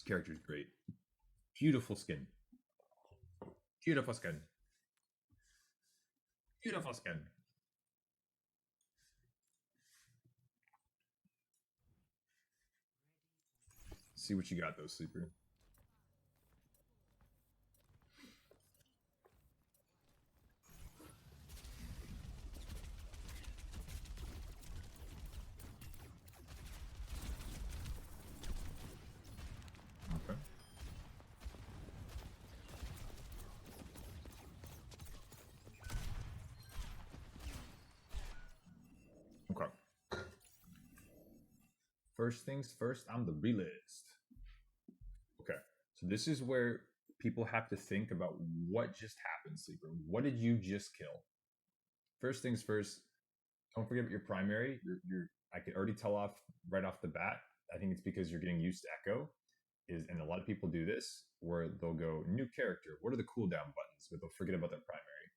character is great. Beautiful skin. Beautiful skin. Beautiful skin. See what you got though, Sleeper. Okay. Okay. First things first, I'm the realist. Okay. So this is where people have to think about what just happened, Sleeper. What did you just kill? First things first, don't forget about your primary. I can already tell off right off the bat. I think it's because you're getting used to Echo. And a lot of people do this where they'll go new character. What are the cooldown buttons? But they'll forget about their primary.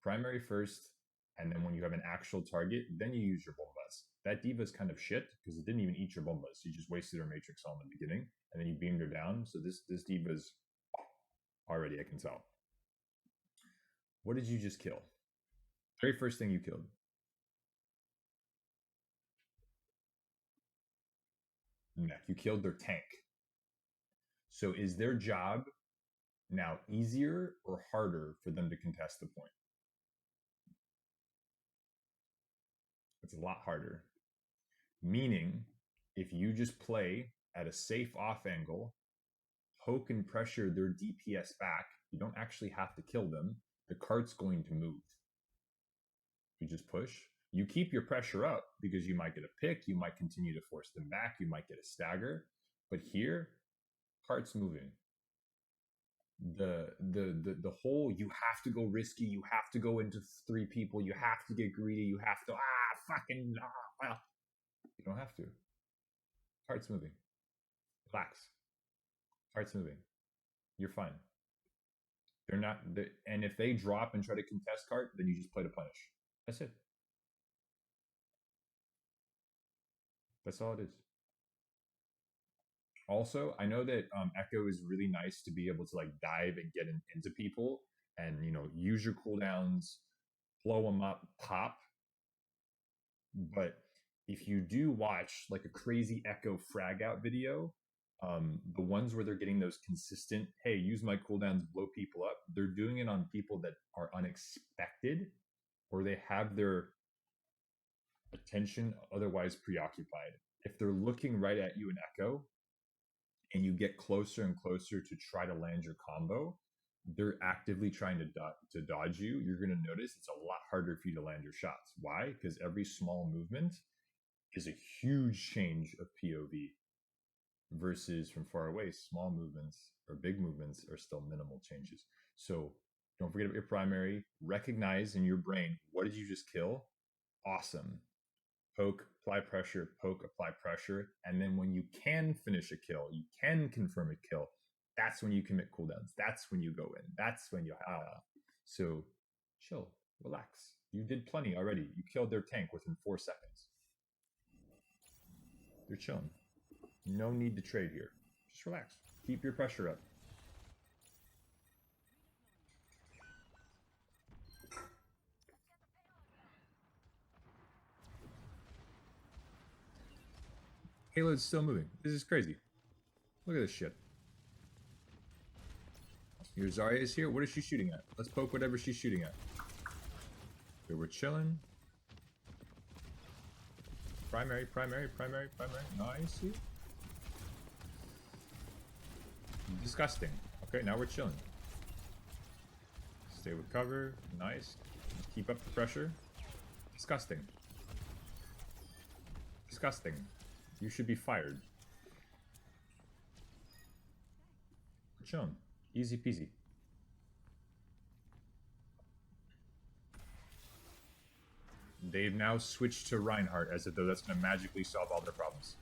Primary first, and then when you have an actual target, then you use your bombas. That diva is kind of shit because it didn't even eat your bombas. You just wasted her matrix all in the beginning, and then you beamed her down. So this diva is already, I can tell. What did you just kill? Very first thing you killed. Mech. You killed their tank. So is their job now easier or harder for them to contest the point? It's a lot harder. Meaning, if you just play at a safe off angle, poke and pressure their DPS back, you don't actually have to kill them. The cart's going to move. You just push. You keep your pressure up because you might get a pick, you might continue to force them back, you might get a stagger. But here, cart's moving. The whole you have to go risky, you have to go into 3 people, you have to get greedy, you have to you don't have to. Cart's moving. Relax. Cart's moving. You're fine. They're not and if they drop and try to contest cart, then you just play to punish. That's it. That's all it is. Also, I know that Echo is really nice to be able to like dive and get into people and use your cooldowns, blow them up, pop. But if you do watch like a crazy Echo frag out video, the ones where they're getting those consistent, hey, use my cooldowns, blow people up, they're doing it on people that are unexpected or they have their attention otherwise preoccupied. If they're looking right at you in Echo and you get closer and closer to try to land your combo, they're actively trying to dodge you. You're going to notice it's a lot harder for you to land your shots. Why? Because every small movement is a huge change of POV versus from far away, small movements or big movements are still minimal changes. So don't forget about your primary. Recognize in your brain, what did you just kill? Awesome. Poke, apply pressure, poke, apply pressure. And then when you can finish a kill, you can confirm a kill, that's when you commit cooldowns. That's when you go in. That's when you So chill, relax. You did plenty already. You killed their tank within 4 seconds. They're chilling. No need to trade here. Just relax. Keep your pressure up. Halo's still moving. This is crazy. Look at this shit. Your Zarya is here. What is she shooting at? Let's poke whatever she's shooting at. Okay, we're chilling. Primary. Nice. Disgusting. Okay, now we're chilling. Stay with cover. Nice. Keep up the pressure. Disgusting. Disgusting. You should be fired. We're chilling. Easy peasy. They've now switched to Reinhardt as if though that's going to magically solve all their problems.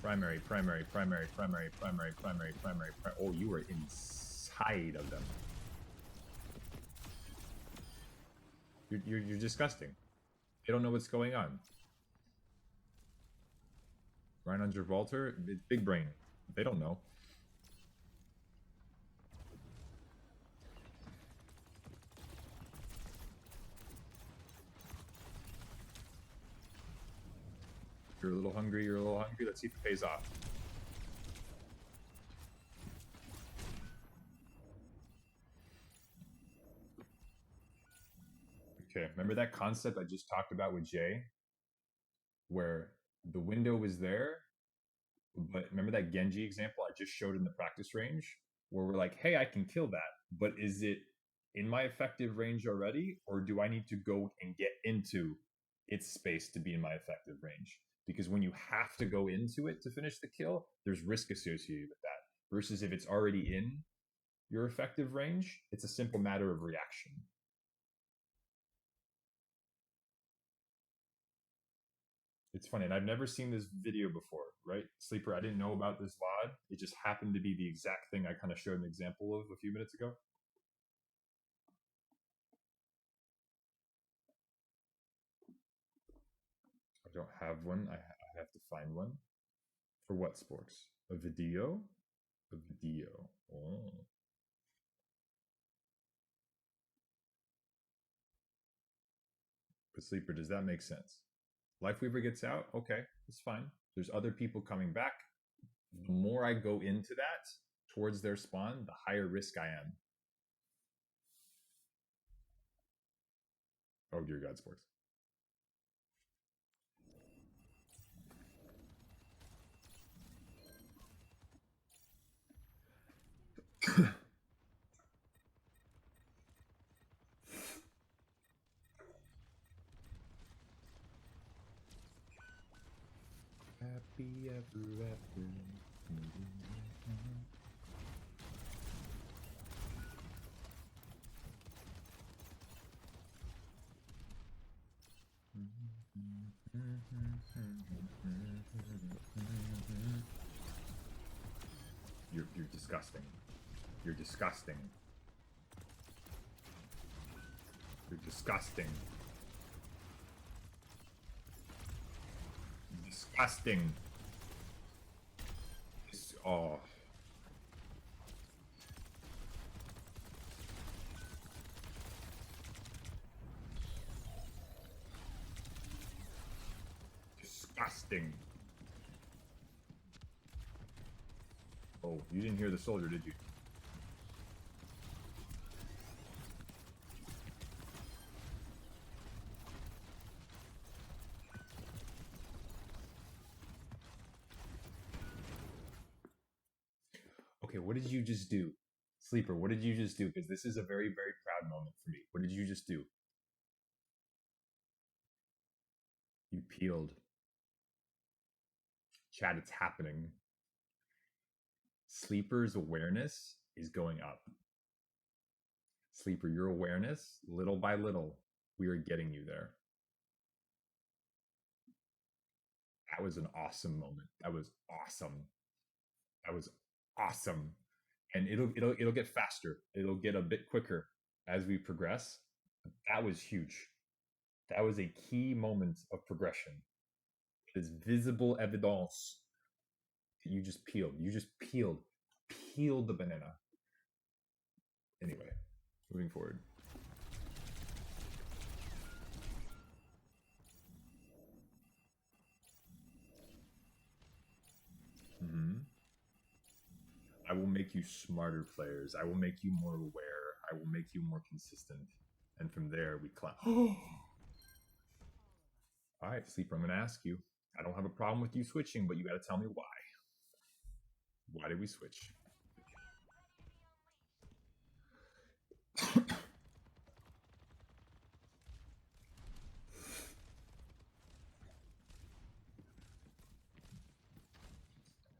Primary. Oh, you are inside of them. You're disgusting. They don't know what's going on. Grind on Gibraltar, big brain. They don't know. You're a little hungry, you're a little hungry. Let's see if it pays off. Okay, remember that concept I just talked about with Jay? Where the window was there, but remember that Genji example I just showed in the practice range? Where we're like, hey, I can kill that, but is it in my effective range already? Or do I need to go and get into its space to be in my effective range? Because when you have to go into it to finish the kill, there's risk associated with that. Versus if it's already in your effective range, it's a simple matter of reaction. It's funny, and I've never seen this video before, right? Sleeper, I didn't know about this VOD. It just happened to be the exact thing I kind of showed an example of a few minutes ago. I don't have one. I have to find one. For what sports? A video? A video. Oh. But Sleeper, does that make sense? Lifeweaver gets out? Okay, it's fine. There's other people coming back. The more I go into that towards their spawn, the higher risk I am. Oh, dear God, sports. Happy ever after. You're disgusting. You're disgusting. You're disgusting. Disgusting. Oh. Disgusting. Oh, you didn't hear the soldier, did you? Okay, what did you just do? Sleeper, what did you just do? Because this is a very, very proud moment for me. What did you just do? You peeled. Chat, it's happening. Sleeper's awareness is going up. Sleeper, your awareness, little by little, we are getting you there. That was an awesome moment. That was awesome. That was awesome. And it'll get faster. It'll get a bit quicker as we progress. That was huge. That was a key moment of progression. It is visible evidence that you just peeled. You just peeled the banana. Anyway, moving forward. I will make you smarter players. I will make you more aware. I will make you more consistent. And from there, we climb. All right, Sleeper, I'm going to ask you. I don't have a problem with you switching, but you got to tell me why. Why did we switch?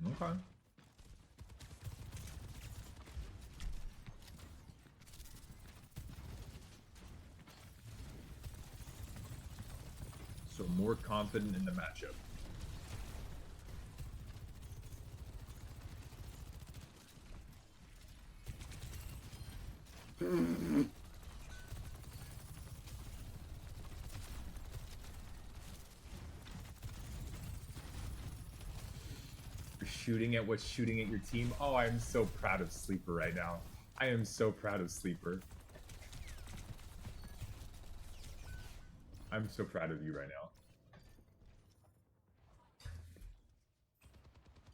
Okay. So more confident in the matchup. shooting at what's shooting at your team. Oh, I'm so proud of Sleeper right now. I am so proud of Sleeper. I'm so proud of you right now.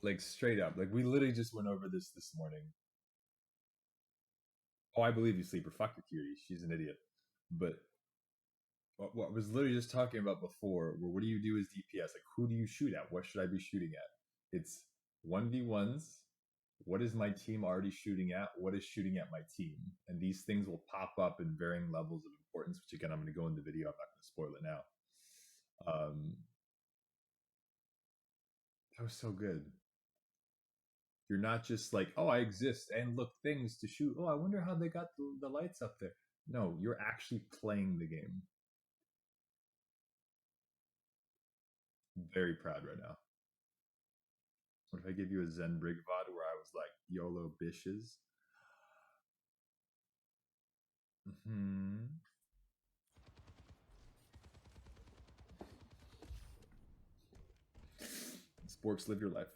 Like, straight up. Like, we literally just went over this morning. Oh, I believe you, Sleeper. Fuck Akiri. She's an idiot. But what I was literally just talking about before, where what do you do as DPS? Like, who do you shoot at? What should I be shooting at? It's 1v1s. What is my team already shooting at? What is shooting at my team? And these things will pop up in varying levels of importance, which again, I'm going to go in the video. I'm not going to spoil it now. That was so good. You're not just like, oh, I exist and look, things to shoot. Oh, I wonder how they got the lights up there. No, you're actually playing the game. Very proud right now. What if I give you a Zen Brig VOD where I was like, YOLO bishes? Sports, live your life.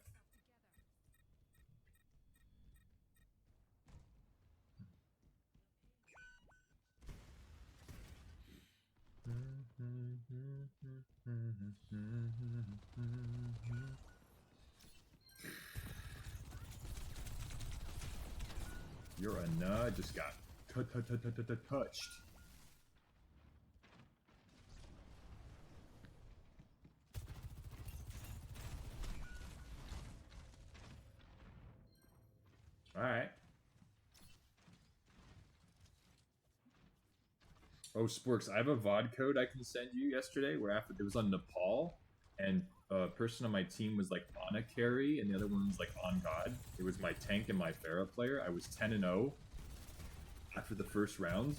You're a nut. Just got touched. All right. Oh, Sporks, I have a VOD code I can send you yesterday where after it was on Nepal, and a person on my team was like on a carry, and the other one was like on God. It was my tank and my Pharah player. I was 10-0 after the first round,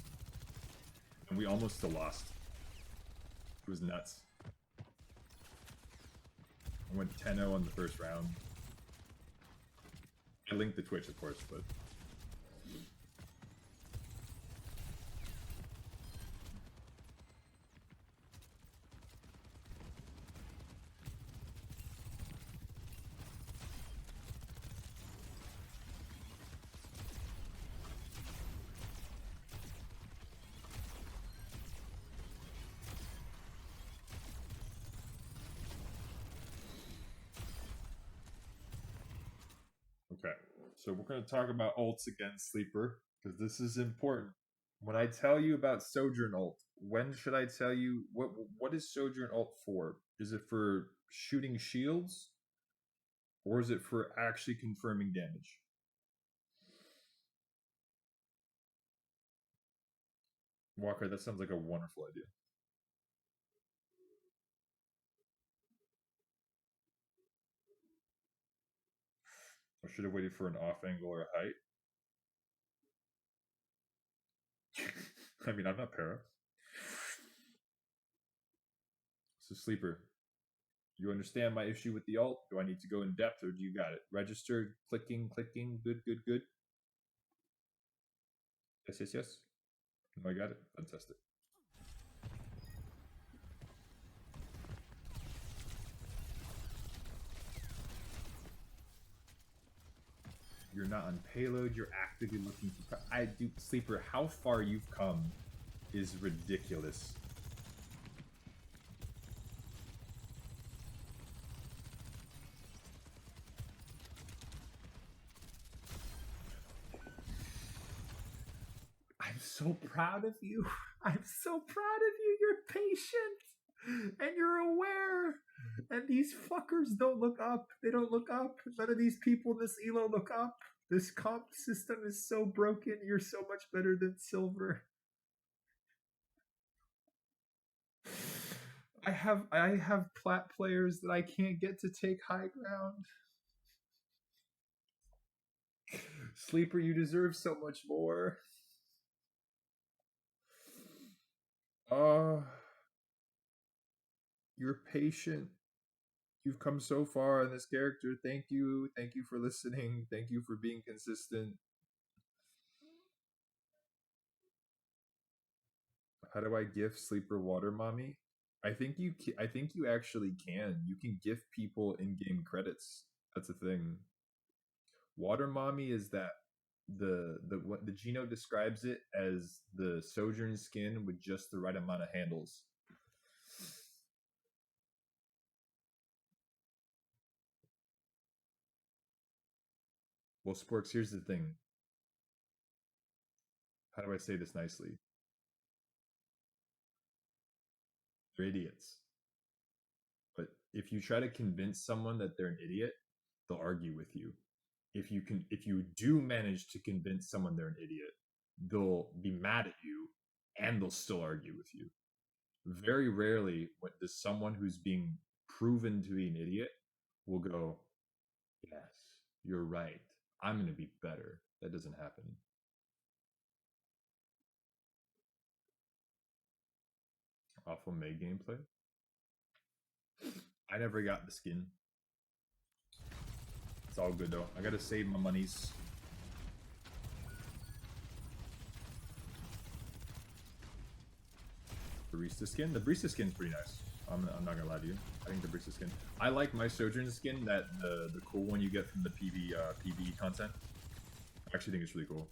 and we almost still lost. It was nuts. I went 10-0 on the first round. I linked the Twitch, of course, but... Okay, so we're going to talk about ults again, Sleeper, because this is important. When I tell you about Sojourn ult, when should I tell you what is Sojourn ult for? Is it for shooting shields, or is it for actually confirming damage? Walker, that sounds like a wonderful idea. I should have waited for an off angle or a height. I mean, I'm not para. So, Sleeper, you understand my issue with the alt? Do I need to go in depth, or do you got it? Registered, clicking, good, good, good. Yes, yes, yes. No, I got it. Fantastic. You're not on payload. You're actively looking for... I do... Sleeper, how far you've come is ridiculous. I'm so proud of you. I'm so proud of you. You're patient. And you're aware. And these fuckers don't look up. They don't look up. None of these people in this elo look up. This comp system is so broken. You're so much better than Silver. I have plat players that I can't get to take high ground. Sleeper, you deserve so much more. You're patient. You've come so far in this character. Thank you. Thank you for listening. Thank you for being consistent. How do I gift Sleeper Water Mommy? I think you actually can. You can gift people in-game credits. That's a thing. Water mommy is that what the Geno describes it as the Sojourn skin with just the right amount of handles. Well, Sporks, here's the thing. How do I say this nicely? They're idiots. But if you try to convince someone that they're an idiot, they'll argue with you. If you do manage to convince someone they're an idiot, they'll be mad at you and they'll still argue with you. Very rarely what does someone who's being proven to be an idiot will go, yes, you're right. I'm going to be better. That doesn't happen. Awful May gameplay. I never got the skin. It's all good though. I gotta save my monies. Barista skin. The barista skin's pretty nice. I'm not gonna lie to you. I think the barista skin. I like my Sojourn skin. That the cool one you get from the PvE content. I actually think it's really cool.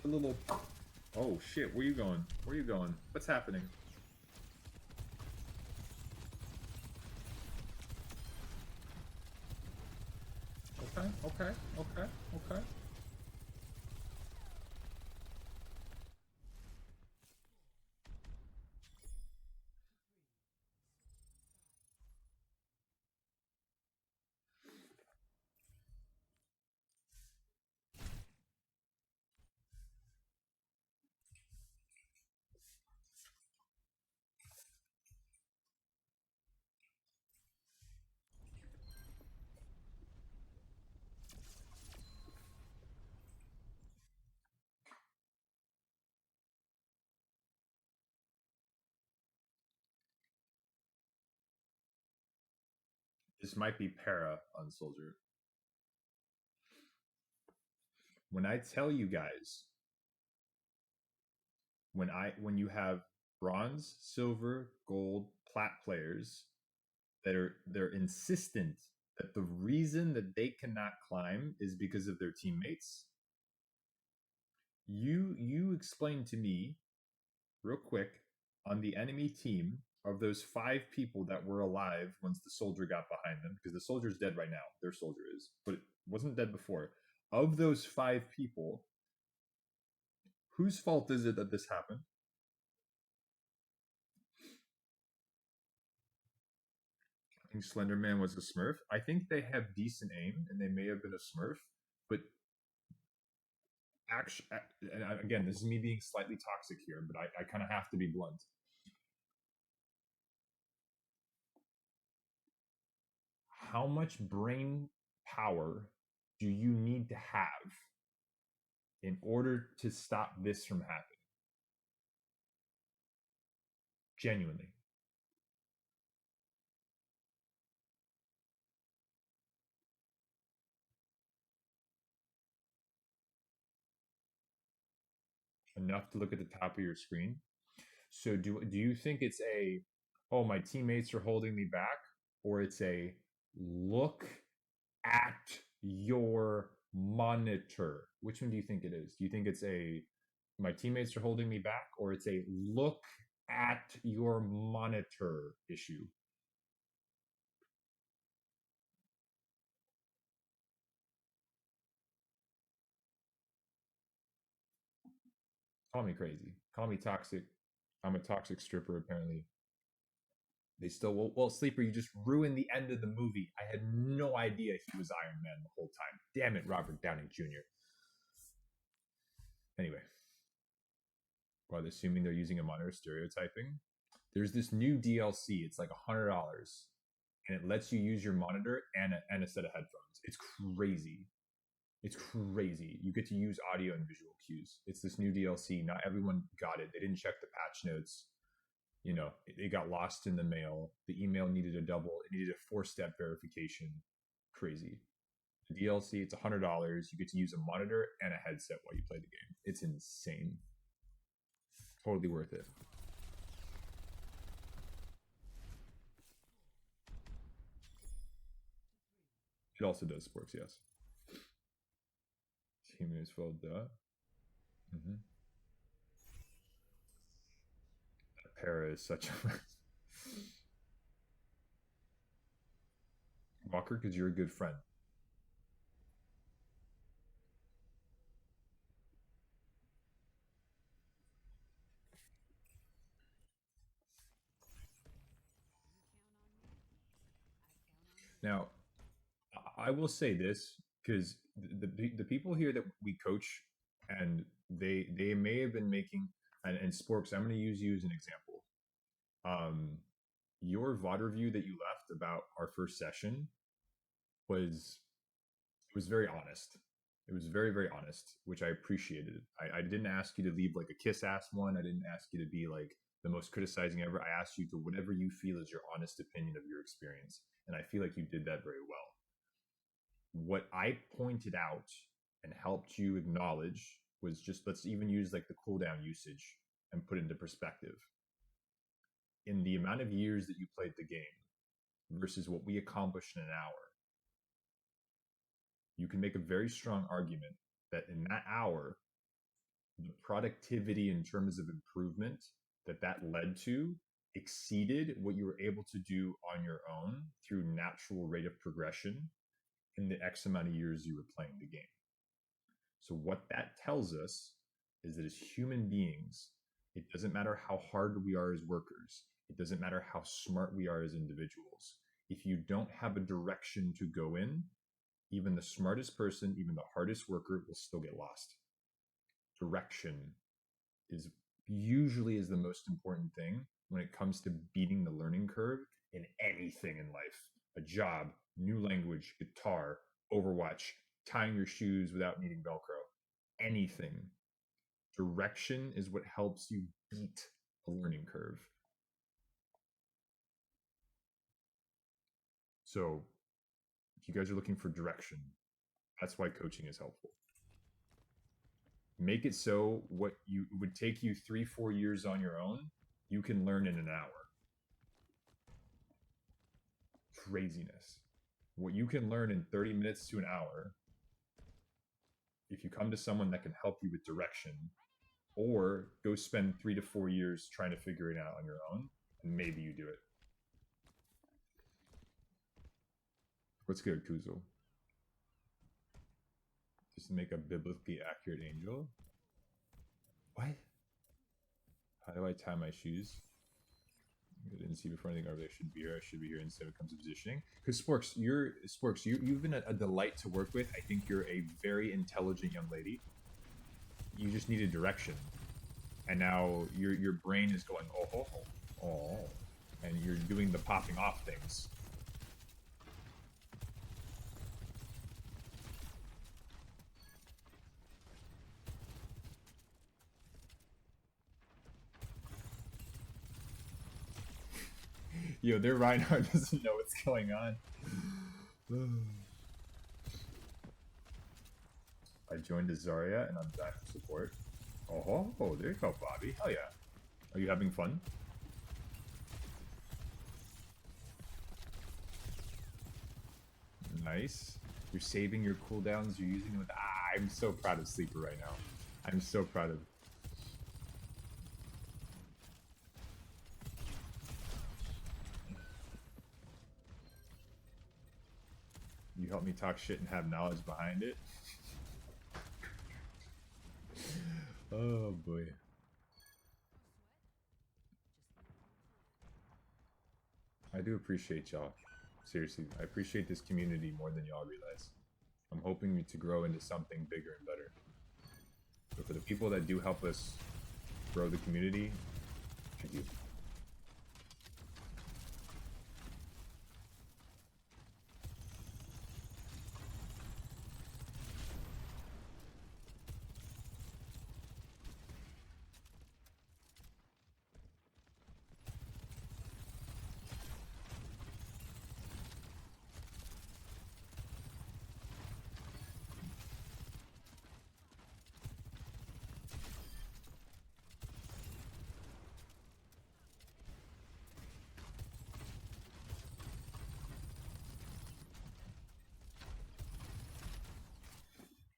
A little. Oh shit! Where you going? Where you going? What's happening? Okay, okay, okay, okay. This might be para on Soldier. When I tell you guys, when you have bronze, silver, gold, plat players that they're insistent that the reason that they cannot climb is because of their teammates. You explain to me real quick on the enemy team of those 5 people that were alive once the soldier got behind them, because the soldier's dead right now. Their soldier is, but it wasn't dead before. Of those 5 people, whose fault is it that this happened? I think Slenderman was a Smurf. I think they have decent aim, and they may have been a Smurf, but actually, and again, this is me being slightly toxic here, but I kind of have to be blunt. How much brain power do you need to have in order to stop this from happening? Genuinely. Enough to look at the top of your screen. So do you think it's a, oh, my teammates are holding me back, or it's a look at your monitor? Which one do you think it is? Do you think it's a, my teammates are holding me back, or it's a look at your monitor issue? Call me crazy. Call me toxic. I'm a toxic stripper, apparently. They still well, Sleeper, you just ruined the end of the movie. I had no idea he was Iron Man the whole time. Damn it, Robert Downey Jr. Anyway, while assuming they're using a monitor stereotyping, there's this new DLC. It's like $100, and it lets you use your monitor and a set of headphones. It's crazy. It's crazy. You get to use audio and visual cues. It's this new DLC. Not everyone got it. They didn't check the patch notes. You know, it got lost in the mail. The email needed a double. It needed a 4-step verification. Crazy. The DLC, it's $100. You get to use a monitor and a headset while you play the game. It's insane. Totally worth it. It also does sports, yes. Human is full of duh. Mm-hmm. Para is such a Walker, because you're a good friend. Now, I will say this because the people here that we coach, and they may have been making and Sporks. I'm going to use you as an example. Your VOD review that you left about our first session was very honest. It was very, very honest, which I appreciated. I didn't ask you to leave like a kiss ass one. I didn't ask you to be like the most criticizing ever. I asked you to whatever you feel is your honest opinion of your experience. And I feel like you did that very well. What I pointed out and helped you acknowledge was just, let's even use like the cooldown usage and put it into perspective. In the amount of years that you played the game versus what we accomplished in an hour, you can make a very strong argument that in that hour, the productivity in terms of improvement that led to exceeded what you were able to do on your own through natural rate of progression in the X amount of years you were playing the game. So what that tells us is that as human beings, it doesn't matter how hard we are as workers. It doesn't matter how smart we are as individuals. If you don't have a direction to go in, even the smartest person, even the hardest worker will still get lost. Direction is usually the most important thing when it comes to beating the learning curve in anything in life. A job, new language, guitar, Overwatch, tying your shoes without needing Velcro, anything. Direction is what helps you beat a learning curve. So if you guys are looking for direction, that's why coaching is helpful. Make it so what you would take you 3-4 years on your own, you can learn in an hour. Craziness. What you can learn in 30 minutes to an hour, if you come to someone that can help you with direction, or go spend 3 to 4 years trying to figure it out on your own, and maybe you do it. What's good, Kuzo? Just make a biblically accurate angel? What? How do I tie my shoes? I didn't see before anything over there. Should be here. I should be here instead when it comes to positioning. Because Sporks, you've been a delight to work with. I think you're a very intelligent young lady. You just needed direction, and now your brain is going oh, and you're doing the popping off things. Yo, their Reinhardt doesn't know what's going on. I joined a Zarya and I'm back for support. Oh, there you go, Bobby. Hell yeah. Are you having fun? Nice. You're saving your cooldowns. You're using them with... I'm so proud of Sleeper right now. I'm so proud of... You help me talk shit and have knowledge behind it. Oh boy. I do appreciate y'all. Seriously, I appreciate this community more than y'all realize. I'm hoping to grow into something bigger and better. So for the people that do help us grow the community, thank you.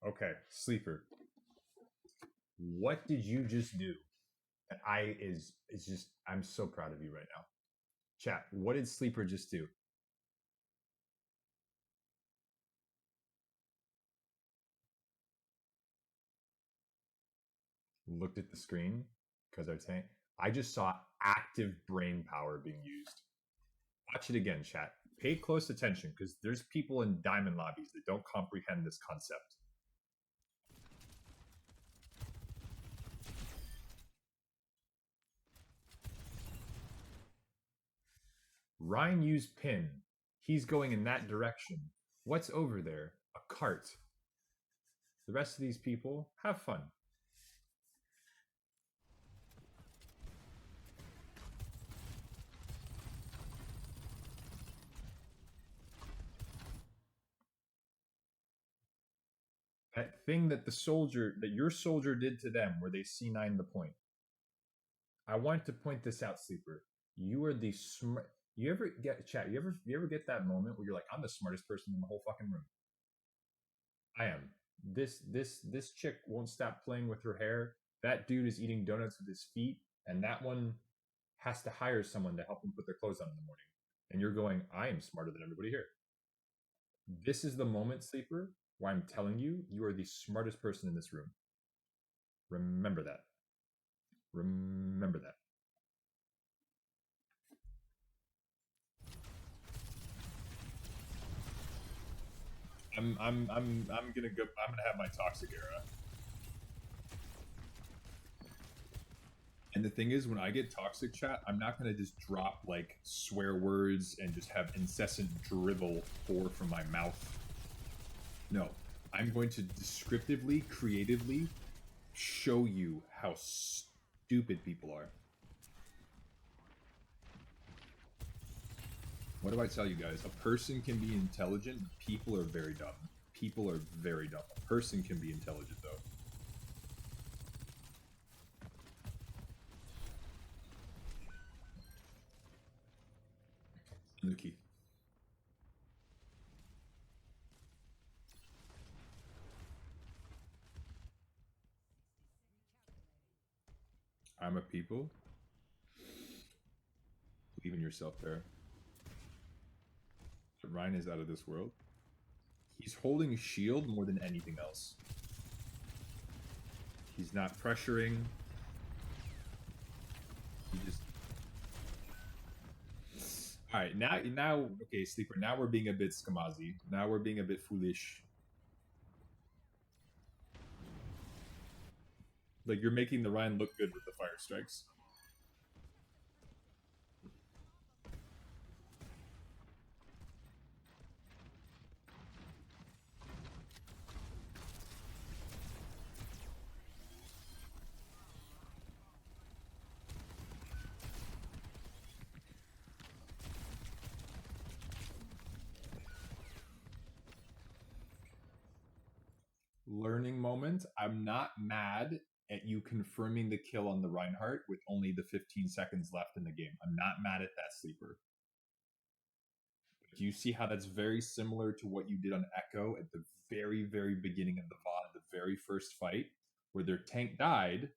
Okay, Sleeper. What did you just do? And is just I'm so proud of you right now. Chat, what did Sleeper just do? Looked at the screen because our tank. I just saw active brain power being used. Watch it again, chat. Pay close attention because there's people in diamond lobbies that don't comprehend this concept. Ryan used pin. He's going in that direction. What's over there? A cart. The rest of these people, have fun. That thing that your soldier did to them, where they C9 the point. I want to point this out, Sleeper. You are the smart. You ever get chat? You ever get that moment where you're like, I'm the smartest person in the whole fucking room. I am. This chick won't stop playing with her hair. That dude is eating donuts with his feet, and that one has to hire someone to help them put their clothes on in the morning. And you're going, I am smarter than everybody here. This is the moment, Sleeper, where I'm telling you, you are the smartest person in this room. Remember that. Remember that. I'm gonna go. I'm gonna have my toxic era. And the thing is, when I get toxic chat, I'm not gonna just drop like swear words and just have incessant dribble pour from my mouth. No, I'm going to descriptively, creatively show you how stupid people are. What do I tell you guys? A person can be intelligent, people are very dumb. People are very dumb. A person can be intelligent, though. Nuki. I'm a people. Believe in yourself, there. But Ryan is out of this world. He's holding shield more than anything else. He's not pressuring. He just. All right, now, okay, Sleeper. Now we're being a bit scamazy. Now we're being a bit foolish. Like you're making the Ryan look good with the fire strikes. Learning moment. I'm not mad at you confirming the kill on the Reinhardt with only the 15 seconds left in the game. I'm not mad at that, Sleeper. But do you see how that's very similar to what you did on Echo at the very, very beginning of the VOD, the very first fight, where their tank died,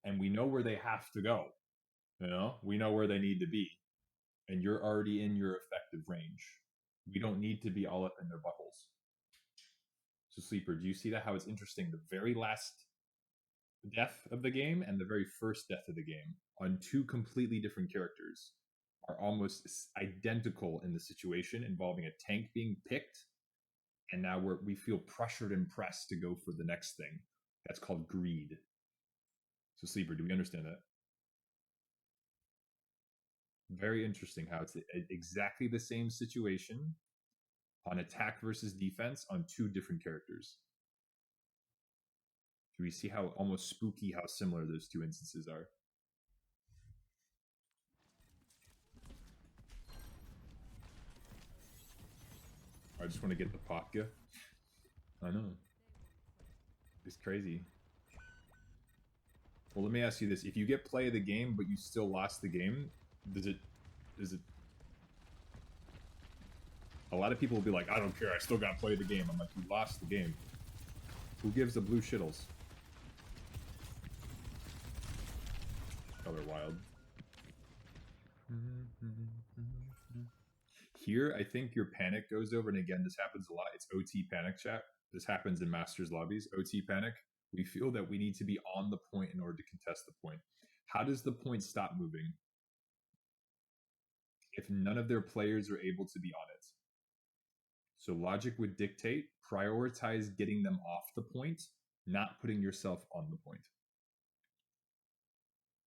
and we know where they have to go. You know, we know where they need to be, and you're already in your effective range. We don't need to be all up in their buckles. So, Sleeper, do you see that? How it's interesting? The very last death of the game and the very first death of the game on two completely different characters. are almost identical in the situation involving a tank being picked, and now we feel pressured and pressed to go for the next thing. That's called greed. So, Sleeper, do we understand that? Very interesting how it's exactly the same situation on attack versus defense on two different characters. Do we see how almost spooky how similar those two instances are? I just want to get the Popka. I know. It's crazy. Well, let me ask you this. If you get play of the game, but you still lost the game, does it... A lot of people will be like, I don't care, I still got to play the game. I'm like, you lost the game. Who gives the blue shittles? Oh, they're wild. Here, I think your panic goes over, and again, this happens a lot. It's OT panic chat. This happens in Masters lobbies. OT panic. We feel that we need to be on the point in order to contest the point. How does the point stop moving? If none of their players are able to be on it. So logic would dictate prioritize getting them off the point, not putting yourself on the point.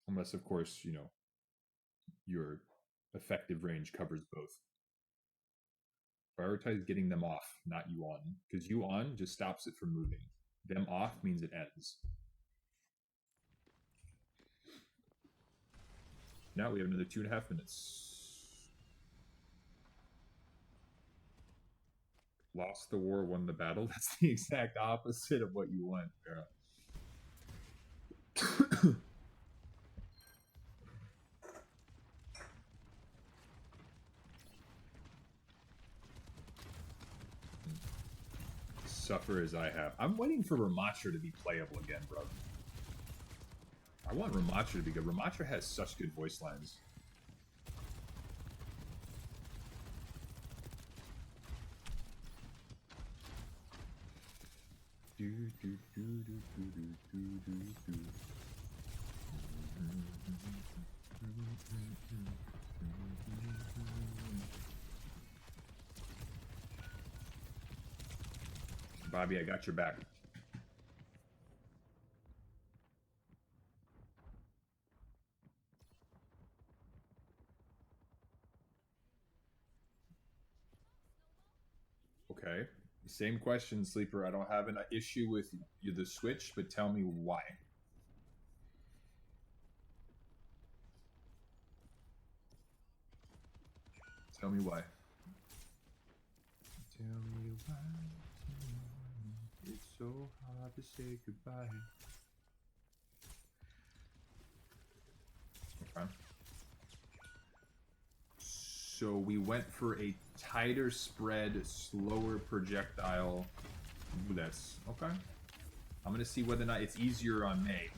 Unless, of course, you know, your effective range covers both. Prioritize getting them off, not you on. Because you on just stops it from moving. Them off means it ends. Now we have another 2.5 minutes. Lost the war, won the battle. That's the exact opposite of what you want, Farah. Suffer as I have. I'm waiting for Ramatra to be playable again, bro. I want Ramatra to be good. Ramatra has such good voice lines. Bobby, I got your back. Okay. Same question, Sleeper. I don't have an issue with the switch, but tell me why. Tell me why. Tell me why. It's so hard to say goodbye. Okay. So we went for a tighter spread, slower projectile. Ooh, that's okay. I'm gonna see whether or not it's easier on May.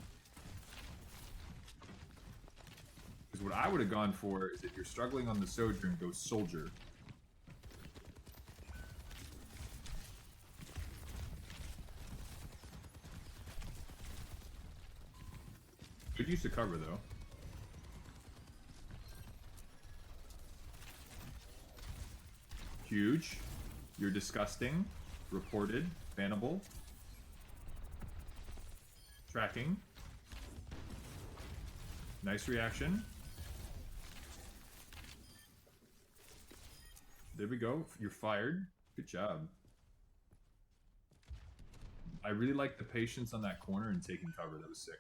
Because what I would have gone for is if you're struggling on the Sojourn, go Soldier. Good use of cover, though. Huge. You're disgusting. Reported. Bannable. Tracking. Nice reaction. There we go. You're fired. Good job. I really like the patience on that corner and taking cover. That was sick.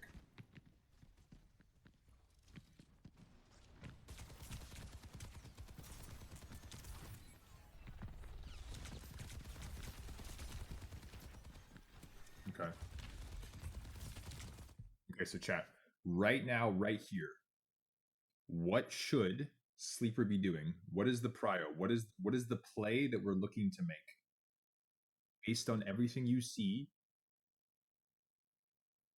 Okay. Okay, so chat. Right now, right here, what should Sleeper be doing? What is the prio? What is the play that we're looking to make? Based on everything you see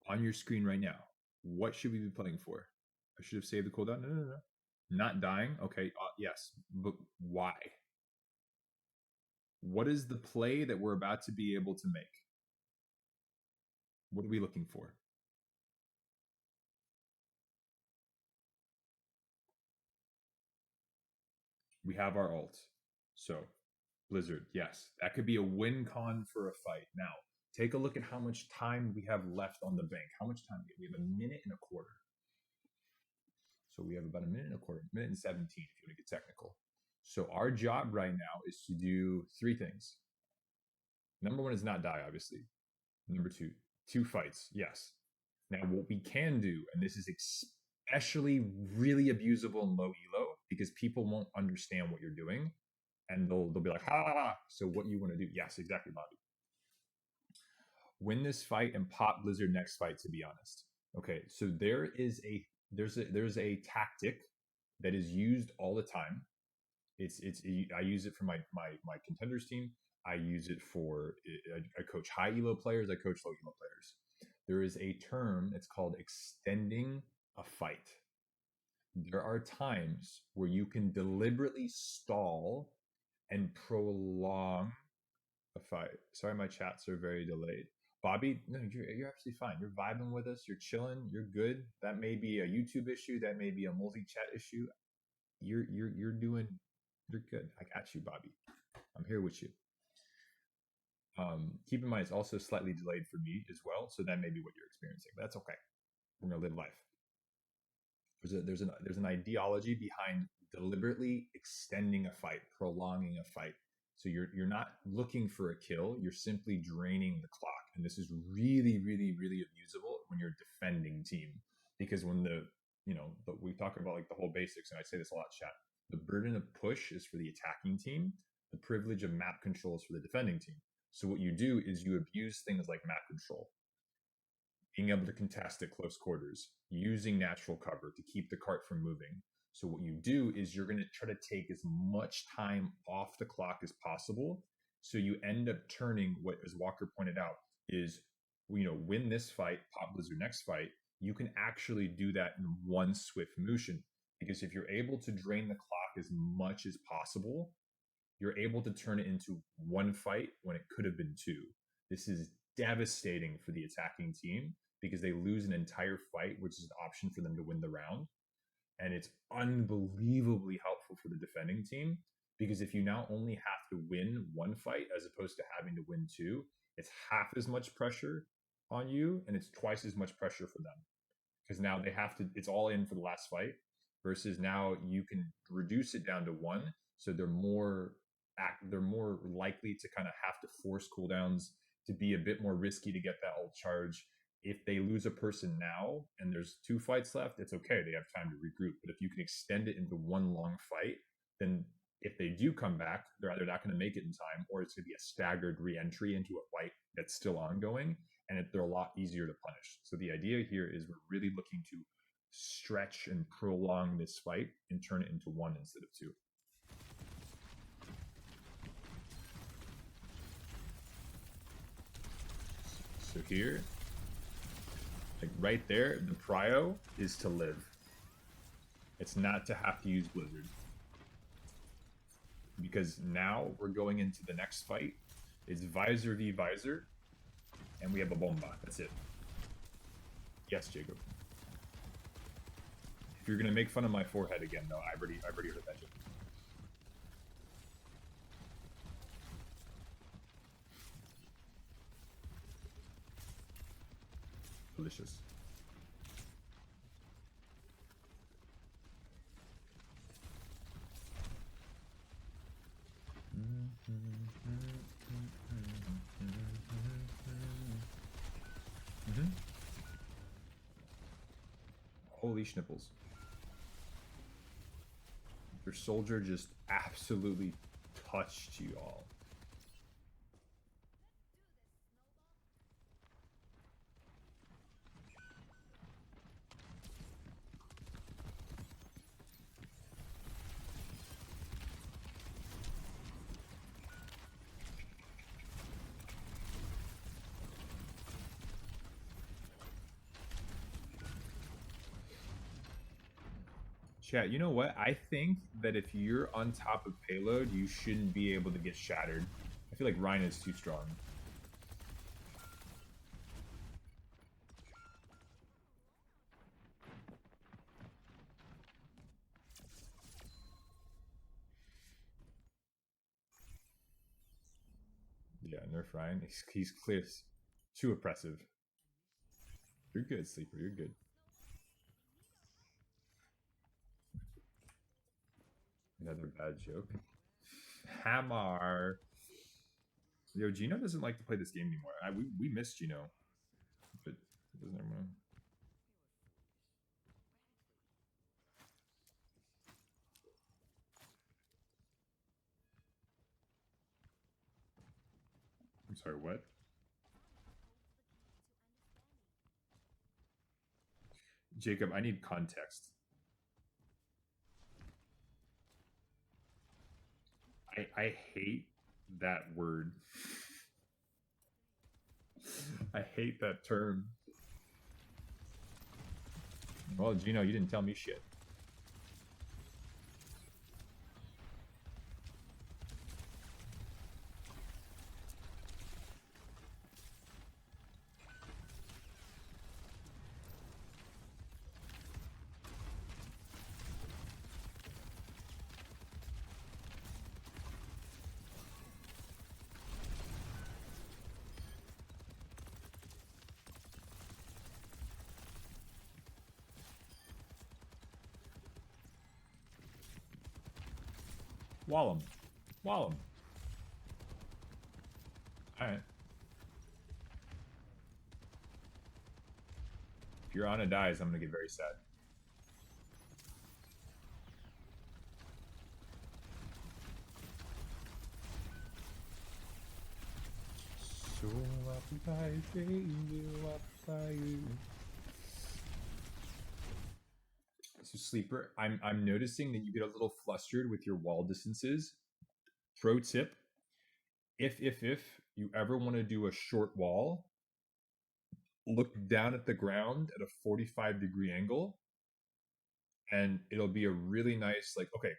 on your screen right now, what should we be playing for? I should have saved the cooldown. No. Not dying? Okay, yes. But why? What is the play that we're about to be able to make? What are we looking for? We have our ult. So, Blizzard, yes, that could be a win con for a fight. Now, take a look at how much time we have left on the bank. How much time do we have? We have a minute and a quarter. So we have about a minute and a quarter, minute and 17 if you want to get technical. So our job right now is to do 3 things. Number 1 is not die, obviously. Number 2, 2 fights, yes. Now what we can do, and this is especially really abusable in low elo, because people won't understand what you're doing, and they'll be like, ha, ha, ha. So what you want to do, yes, exactly, Bobby. Win this fight and pop Blizzard next fight, to be honest. Okay, so there's a tactic that is used all the time. I use it for my contenders team. I use it for I coach high elo players. I coach low elo players. There is a term. It's called extending a fight. There are times where you can deliberately stall and prolong a fight. Sorry, my chats are very delayed. Bobby, no, you're absolutely fine. You're vibing with us. You're chilling. You're good. That may be a YouTube issue. That may be a multi-chat issue. You're doing. You're good. I got you, Bobby. I'm here with you. Keep in mind, it's also slightly delayed for me as well, so that may be what you're experiencing. But that's okay. We're gonna live life. There's an ideology behind deliberately extending a fight, prolonging a fight. So you're not looking for a kill. You're simply draining the clock, and this is really, really, really abusable when you're a defending team, because when but we talk about like the whole basics, and I say this a lot, chat. The burden of push is for the attacking team. The privilege of map control is for the defending team. So what you do is you abuse things like map control, being able to contest at close quarters, using natural cover to keep the cart from moving. So what you do is you're going to try to take as much time off the clock as possible. So you end up turning what, as Walker pointed out, is, win this fight, pop Blizzard next fight. You can actually do that in one swift motion. Because if you're able to drain the clock as much as possible, you're able to turn it into one fight when it could have been 2. This is devastating for the attacking team because they lose an entire fight, which is an option for them to win the round. And it's unbelievably helpful for the defending team because if you now only have to win one fight as opposed to having to win 2, it's half as much pressure on you and it's twice as much pressure for them because now they have to, it's all in for the last fight versus now you can reduce it down to 1. So they're more likely to kind of have to force cooldowns, to be a bit more risky to get that ult charge. If they lose a person now and there's 2 fights left, it's okay. They have time to regroup. But if you can extend it into one long fight, then if they do come back, they're either not going to make it in time or it's going to be a staggered re-entry into a fight that's still ongoing, and they're a lot easier to punish. So the idea here is we're really looking to stretch and prolong this fight and turn it into 1 instead of 2. So here, like right there, the prio is to live. It's not to have to use Blizzard. Because now we're going into the next fight. It's Visor v Visor, and we have a bomba. That's it. Yes, Jacob. If you're gonna make fun of my forehead again, though, I've already heard that joke. Delicious. Holy schnipples. Your soldier just absolutely touched you all. Chat, you know what? I think that if you're on top of payload, you shouldn't be able to get shattered. I feel like Ryan is too strong. Yeah, nerf Ryan. He's clear. Too oppressive. You're good, Sleeper. You're good. Another bad joke. Hammer. Yo, Gino doesn't like to play this game anymore. We missed Gino, but it doesn't ever. I'm sorry, what? Jacob, I need context. I hate that word. I hate that term. Well, Gino, you didn't tell me shit. Wall him. Wall him. Alright. If your Ana dies, I'm gonna get very sad. So Sleeper, I'm noticing that you get a little flustered with your wall distances. Pro tip: if you ever want to do a short wall, look down at the ground at a 45-degree angle, and it'll be a really nice, like, okay,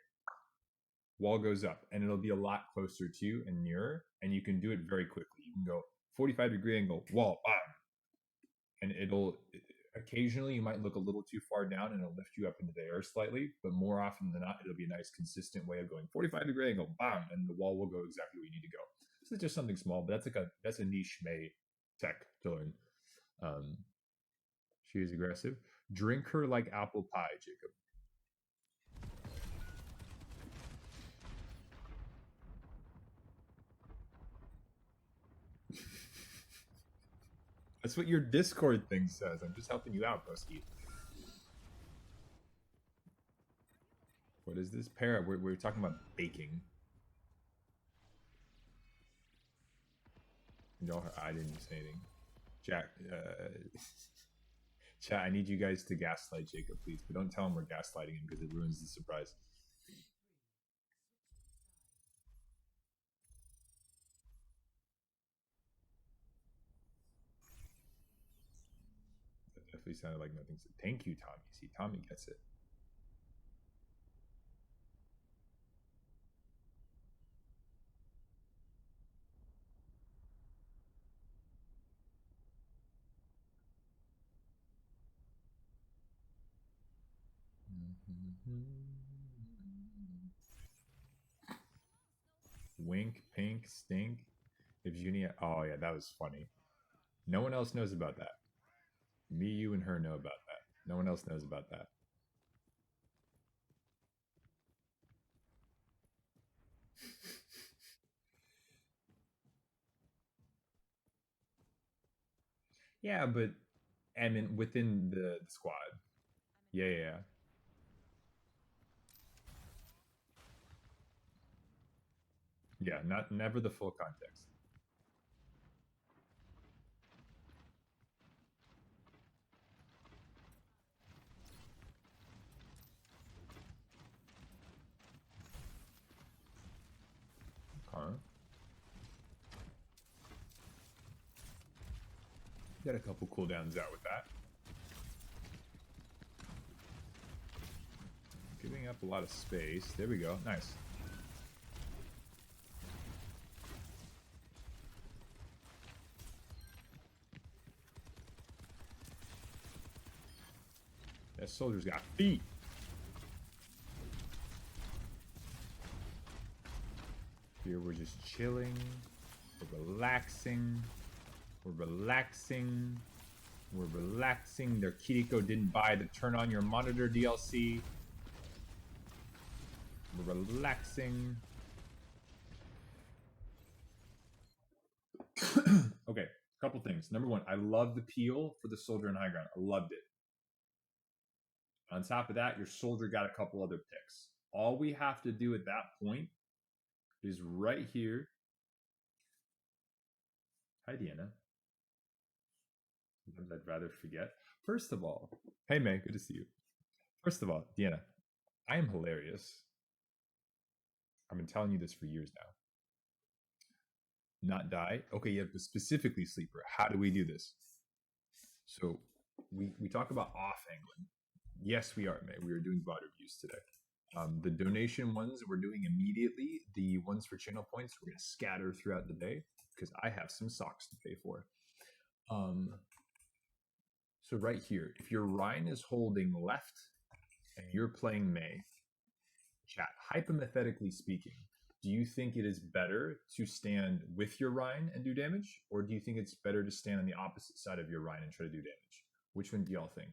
wall goes up, and it'll be a lot closer to you and nearer, and you can do it very quickly. You can go 45-degree angle, wall, bam, and it'll occasionally you might look a little too far down and it'll lift you up into the air slightly, but more often than not, it'll be a nice consistent way of going 45-degree angle, bam, and the wall will go exactly where you need to go. So it's just something small, but that's a niche May tech to learn. She is aggressive. Drink her like apple pie, Jacob. That's what your Discord thing says. I'm just helping you out, broski. What is this? We're talking about baking. No, I didn't say anything. Jack, chat, I need you guys to gaslight Jacob, please. But don't tell him we're gaslighting him because it ruins the surprise. That definitely sounded like nothing. Thank you, Tommy. See, Tommy gets it. Wink, pink, stink. If Junia, oh yeah, that was funny. No one else knows about that. Me, you, and her know about that. No one else knows about that. Yeah, but I mean within the squad. Yeah, yeah, yeah. Yeah, not never the full context. Okay. Got a couple cooldowns out with that. Giving up a lot of space. There we go. Nice. That soldier's got feet. Here we're just chilling. We're relaxing. We're relaxing. We're relaxing. Their Kiriko didn't buy the Turn On Your Monitor DLC. We're relaxing. Okay, couple things. Number one, I love the peel for the soldier and high ground. I loved it. On top of that, your soldier got a couple other picks. All we have to do at that point is right here. Hi, Deanna. Sometimes I'd rather forget. First of all, hey, May, good to see you. First of all, Deanna, I am hilarious. I've been telling you this for years now. Not die. Okay, yeah, but specifically sleeper. How do we do this? So we talk about off angling. Yes, we are, May. We are doing VOD reviews today. The donation ones we're doing immediately. The ones for channel points we're going to scatter throughout the day because I have some socks to pay for. So right here, if your Rhine is holding left and you're playing May, chat, hypothetically speaking, do you think it is better to stand with your Rhine and do damage? Or do you think it's better to stand on the opposite side of your Rhine and try to do damage? Which one do y'all think?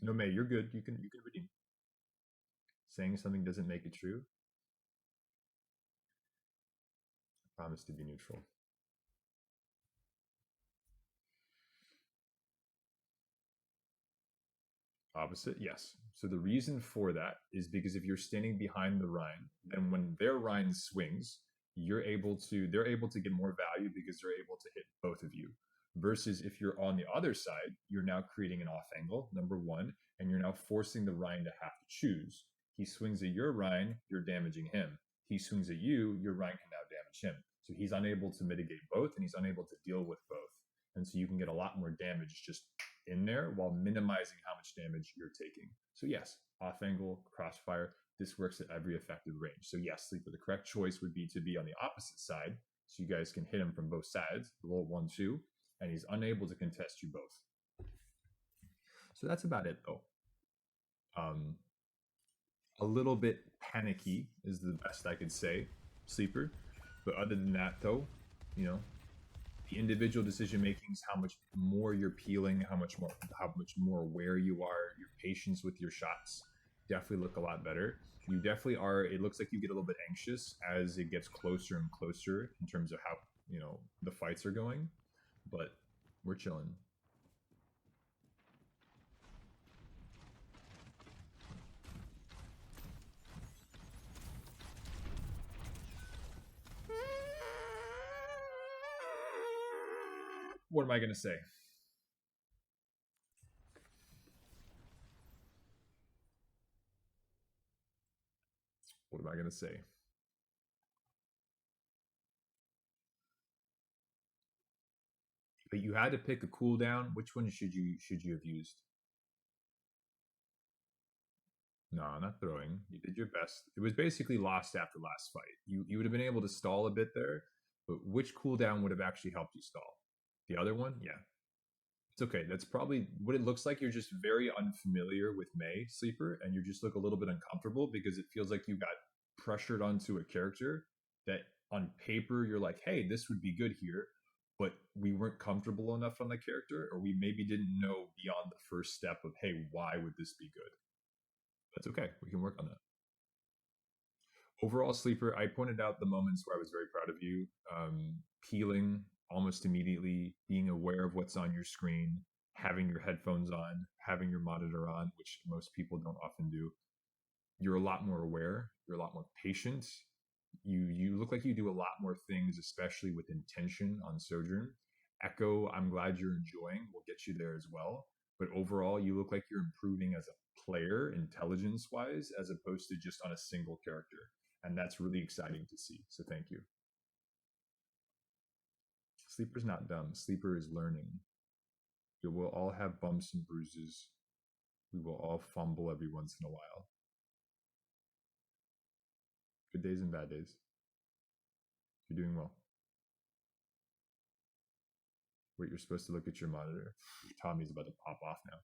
No, May, you're good. You can redeem. Saying something doesn't make it true. I promise to be neutral. Opposite, yes. So the reason for that is because if you're standing behind the Rhine, then when their Rhine swings, they're able to get more value because they're able to hit both of you. Versus if you're on the other side, you're now creating an off angle, number one, and you're now forcing the Rhine to have to choose. He swings at your Rhine, you're damaging him. He swings at you, your Rhine can now damage him. So he's unable to mitigate both, and he's unable to deal with both. And so you can get a lot more damage just in there while minimizing how much damage you're taking. So yes, off angle, crossfire, this works at every effective range. So yes, Sleeper, the correct choice would be to be on the opposite side so you guys can hit him from both sides, roll 1-2, and he's unable to contest you both. So that's about it though. A little bit panicky is the best I could say, Sleeper. But other than that though, you know, the individual decision making is how much more you're peeling, how much more aware you are, your patience with your shots definitely look a lot better. You definitely are. It looks like you get a little bit anxious as it gets closer and closer in terms of how the fights are going, but we're chilling. What am I gonna say? What am I gonna say? But you had to pick a cooldown. Which one should you have used? No, not throwing. You did your best. It was basically lost after last fight. You would have been able to stall a bit there, but which cooldown would have actually helped you stall? The other one? Yeah. It's okay. That's probably what it looks like. You're just very unfamiliar with May, Sleeper, and you just look a little bit uncomfortable because it feels like you got pressured onto a character that on paper you're like, hey, this would be good here, but we weren't comfortable enough on the character, or we maybe didn't know beyond the first step of, hey, why would this be good? That's okay. We can work on that. Overall, Sleeper, I pointed out the moments where I was very proud of you. Peeling almost immediately, being aware of what's on your screen, having your headphones on, having your monitor on, which most people don't often do. You're a lot more aware. You're a lot more patient. You look like you do a lot more things, especially with intention on Sojourn. Echo, I'm glad you're enjoying. We'll get you there as well. But overall, you look like you're improving as a player, intelligence-wise, as opposed to just on a single character. And that's really exciting to see. So thank you. Sleeper's not dumb. Sleeper is learning. We will all have bumps and bruises. We will all fumble every once in a while. Good days and bad days. You're doing well. Wait, you're supposed to look at your monitor. Tommy's about to pop off now.